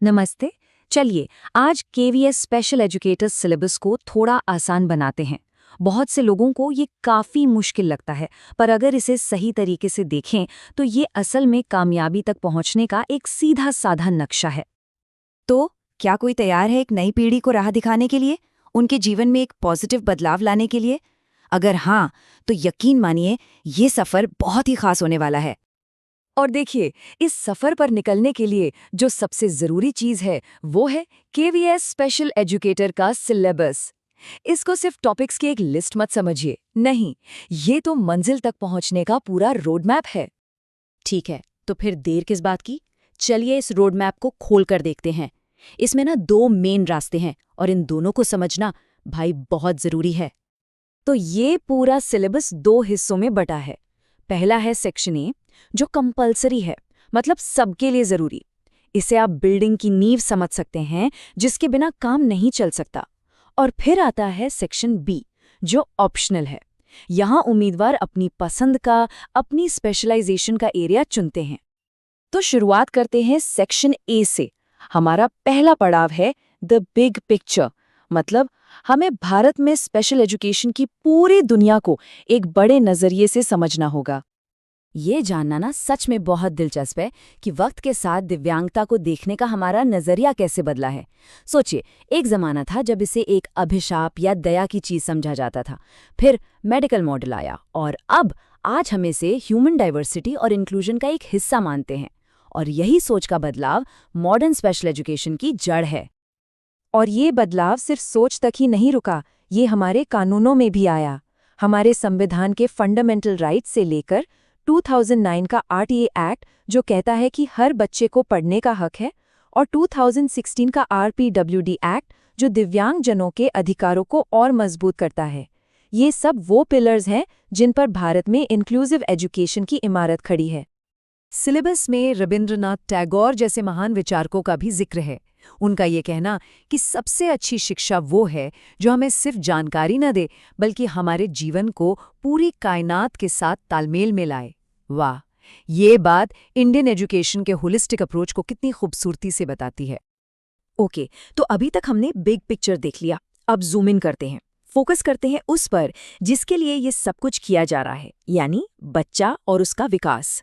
नमस्ते। चलिए आज केवीएस स्पेशल एजुकेटर्स सिलेबस को थोड़ा आसान बनाते हैं। बहुत से लोगों को ये काफ़ी मुश्किल लगता है, पर अगर इसे सही तरीके से देखें तो ये असल में कामयाबी तक पहुंचने का एक सीधा साधा नक्शा है। तो क्या कोई तैयार है एक नई पीढ़ी को राह दिखाने के लिए, उनके जीवन में एक पॉजिटिव बदलाव लाने के लिए? अगर हाँ, तो यकीन मानिए ये सफर बहुत ही खास होने वाला है। और देखिए, इस सफ़र पर निकलने के लिए जो सबसे ज़रूरी चीज़ है वो है केवीएस स्पेशल एजुकेटर का सिलेबस। इसको सिर्फ टॉपिक्स की एक लिस्ट मत समझिए, नहीं, ये तो मंजिल तक पहुंचने का पूरा रोड मैप है। ठीक है, तो फिर देर किस बात की? चलिए इस रोड मैप को खोल कर देखते हैं। इसमें ना दो मेन रास्ते हैं और इन दोनों को समझना भाई बहुत जरूरी है। तो ये पूरा सिलेबस दो हिस्सों में बटा है। पहला है सेक्शन ए, जो कंपलसरी है, मतलब सबके लिए जरूरी। इसे आप बिल्डिंग की नींव समझ सकते हैं, जिसके बिना काम नहीं चल सकता। और फिर आता है सेक्शन बी, जो ऑप्शनल है। यहाँ उम्मीदवार अपनी पसंद का, अपनी स्पेशलाइजेशन का एरिया चुनते हैं। तो शुरुआत करते हैं सेक्शन ए से। हमारा पहला पड़ाव है द बिग पिक्चर, मतलब हमें भारत में स्पेशल एजुकेशन की पूरी दुनिया को एक बड़े नजरिए से समझना होगा। ये जानना ना सच में बहुत दिलचस्प है कि वक्त के साथ दिव्यांगता को देखने का हमारा नजरिया कैसे बदला है। सोचिए, एक जमाना था जब इसे एक अभिशाप या दया की चीज समझा जाता था। फिर मेडिकल मॉडल आया और अब आज हम इसे ह्यूमन डाइवर्सिटी और इंक्लूजन का एक हिस्सा मानते हैं। और यही सोच का बदलाव मॉडर्न स्पेशल एजुकेशन की जड़ है। और ये बदलाव सिर्फ सोच तक ही नहीं रुका, ये हमारे कानूनों में भी आया। हमारे संविधान के फंडामेंटल राइट्स से लेकर 2009 का आरटीए एक्ट, जो कहता है कि हर बच्चे को पढ़ने का हक है, और 2016 का आरपीडब्ल्यूडी एक्ट, जो दिव्यांगजनों के अधिकारों को और मजबूत करता है। ये सब वो पिलर्स हैं जिन पर भारत में इंक्लूसिव एजुकेशन की इमारत खड़ी है। सिलेबस में रविंद्रनाथ टैगोर जैसे महान विचारकों का भी जिक्र है। उनका ये कहना कि सबसे अच्छी शिक्षा वो है जो हमें सिर्फ जानकारी न दे, बल्कि हमारे जीवन को पूरी कायनात के साथ तालमेल में लाए। वाह, ये बात इंडियन एजुकेशन के होलिस्टिक अप्रोच को कितनी खूबसूरती से बताती है। ओके, तो अभी तक हमने बिग पिक्चर देख लिया। अब जूम इन करते हैं, फोकस करते हैं उस पर जिसके लिए ये सब कुछ किया जा रहा है, यानी बच्चा और उसका विकास।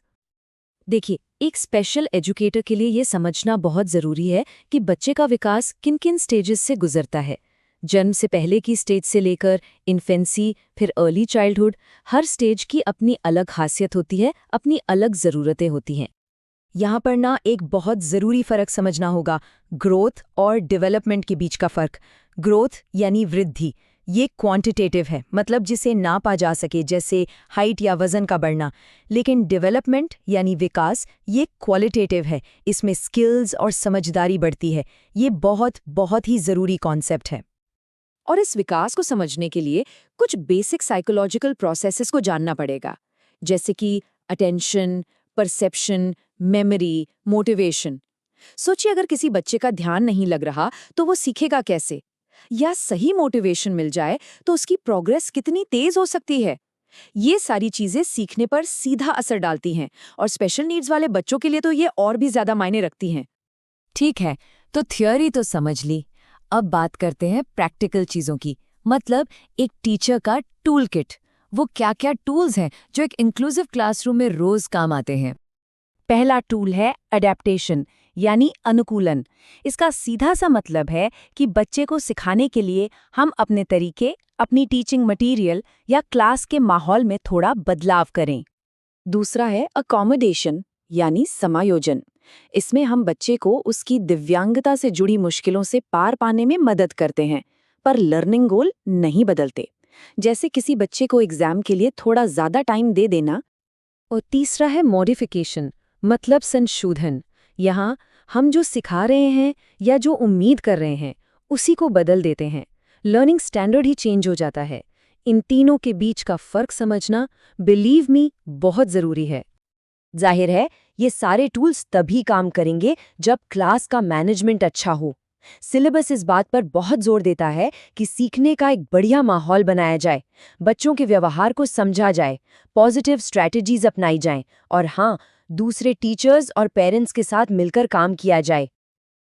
देखिए, एक स्पेशल एजुकेटर के लिए ये समझना बहुत ज़रूरी है कि बच्चे का विकास किन किन स्टेजेस से गुजरता है। जन्म से पहले की स्टेज से लेकर इन्फेंसी, फिर अर्ली चाइल्डहुड, हर स्टेज की अपनी अलग खासियत होती है, अपनी अलग ज़रूरतें होती हैं। यहाँ पर ना एक बहुत ज़रूरी फ़र्क समझना होगा, ग्रोथ और डेवलपमेंट के बीच का फ़र्क। ग्रोथ यानी वृद्धि, ये क्वांटिटेटिव है, मतलब जिसे नापा जा सके, जैसे हाइट या वज़न का बढ़ना। लेकिन डेवलपमेंट यानी विकास, ये क्वालिटेटिव है, इसमें स्किल्स और समझदारी बढ़ती है। ये बहुत बहुत ही ज़रूरी कॉन्सेप्ट है। और इस विकास को समझने के लिए कुछ बेसिक साइकोलॉजिकल प्रोसेसेस को जानना पड़ेगा, जैसे कि अटेंशन, परसेप्शन, मेमोरी, मोटिवेशन। सोचिए, अगर किसी बच्चे का ध्यान नहीं लग रहा तो वो सीखेगा कैसे? या सही मोटिवेशन मिल जाए तो उसकी प्रोग्रेस कितनी तेज हो सकती है? ये सारी चीजें सीखने पर सीधा असर डालती हैं, और स्पेशल नीड्स वाले बच्चों के लिए तो ये और भी ज्यादा मायने रखती हैं। ठीक है, तो थ्योरी तो समझ ली। अब बात करते हैं प्रैक्टिकल चीज़ों की, मतलब एक टीचर का टूल किट। वो क्या क्या टूल्स हैं जो एक इंक्लूसिव क्लासरूम में रोज़ काम आते हैं? पहला टूल है अडेप्टेशन, यानी अनुकूलन। इसका सीधा सा मतलब है कि बच्चे को सिखाने के लिए हम अपने तरीके, अपनी टीचिंग मटेरियल या क्लास के माहौल में थोड़ा बदलाव करें। दूसरा है अकोमोडेशन, यानी समायोजन। इसमें हम बच्चे को उसकी दिव्यांगता से जुड़ी मुश्किलों से पार पाने में मदद करते हैं, पर लर्निंग गोल नहीं बदलते। जैसे किसी बच्चे को एग्जाम के लिए थोड़ा ज़्यादा टाइम दे देना। और तीसरा है मॉडिफिकेशन, मतलब संशोधन। यहाँ हम जो सिखा रहे हैं या जो उम्मीद कर रहे हैं उसी को बदल देते हैं। लर्निंग स्टैंडर्ड ही चेंज हो जाता है। इन तीनों के बीच का फर्क समझना, बिलीव मी, बहुत ज़रूरी है। जाहिर है, ये सारे टूल्स तभी काम करेंगे जब क्लास का मैनेजमेंट अच्छा हो। सिलेबस इस बात पर बहुत जोर देता है कि सीखने का एक बढ़िया माहौल बनाया जाए, बच्चों के व्यवहार को समझा जाए, पॉजिटिव स्ट्रैटेजीज अपनाई जाएं, और हाँ, दूसरे टीचर्स और पेरेंट्स के साथ मिलकर काम किया जाए।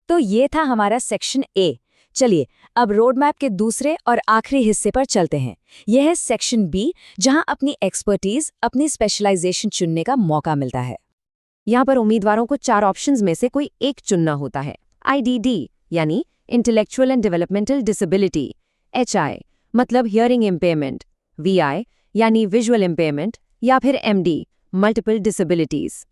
तो ये था हमारा सेक्शन ए। चलिए अब रोड मैप के दूसरे और आखिरी हिस्से पर चलते हैं। यह है सेक्शन बी, जहां अपनी एक्सपर्टीज, अपनी स्पेशलाइजेशन चुनने का मौका मिलता है। यहाँ पर उम्मीदवारों को 4 ऑप्शंस में से कोई एक चुनना होता है। IDD यानी intellectual and developmental disability, HI मतलब हियरिंग इम्पेयरमेंट, VI यानी विजुअल इम्पेयरमेंट, या फिर MD मल्टीपल डिसेबिलिटीज।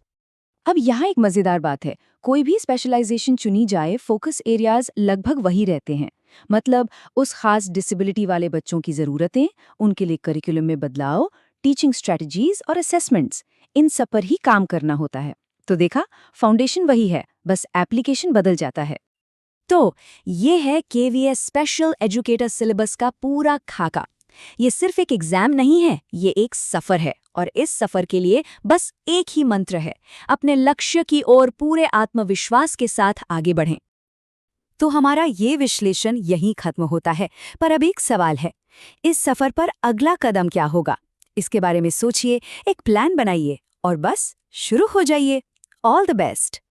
अब यहाँ एक मजेदार बात है, कोई भी स्पेशलाइजेशन चुनी जाए, फोकस एरियाज लगभग वही रहते हैं। मतलब उस खास डिसेबिलिटी वाले बच्चों की ज़रूरतें, उनके लिए करिकुलम में बदलाव, टीचिंग स्ट्रेटजीज और असेसमेंट्स, इन सब पर ही काम करना होता है। तो देखा, फाउंडेशन वही है, बस एप्लीकेशन बदल जाता है। तो ये है KVS स्पेशल एजुकेटर सिलेबस का पूरा खाका। ये सिर्फ एक एग्जाम नहीं है, ये एक सफ़र है, और इस सफ़र के लिए बस एक ही मंत्र है, अपने लक्ष्य की ओर पूरे आत्मविश्वास के साथ आगे बढ़ें। तो हमारा ये विश्लेषण यहीं खत्म होता है, पर अब एक सवाल है, इस सफ़र पर अगला कदम क्या होगा? इसके बारे में सोचिए, एक प्लान बनाइए और बस शुरू हो जाइए। All the best.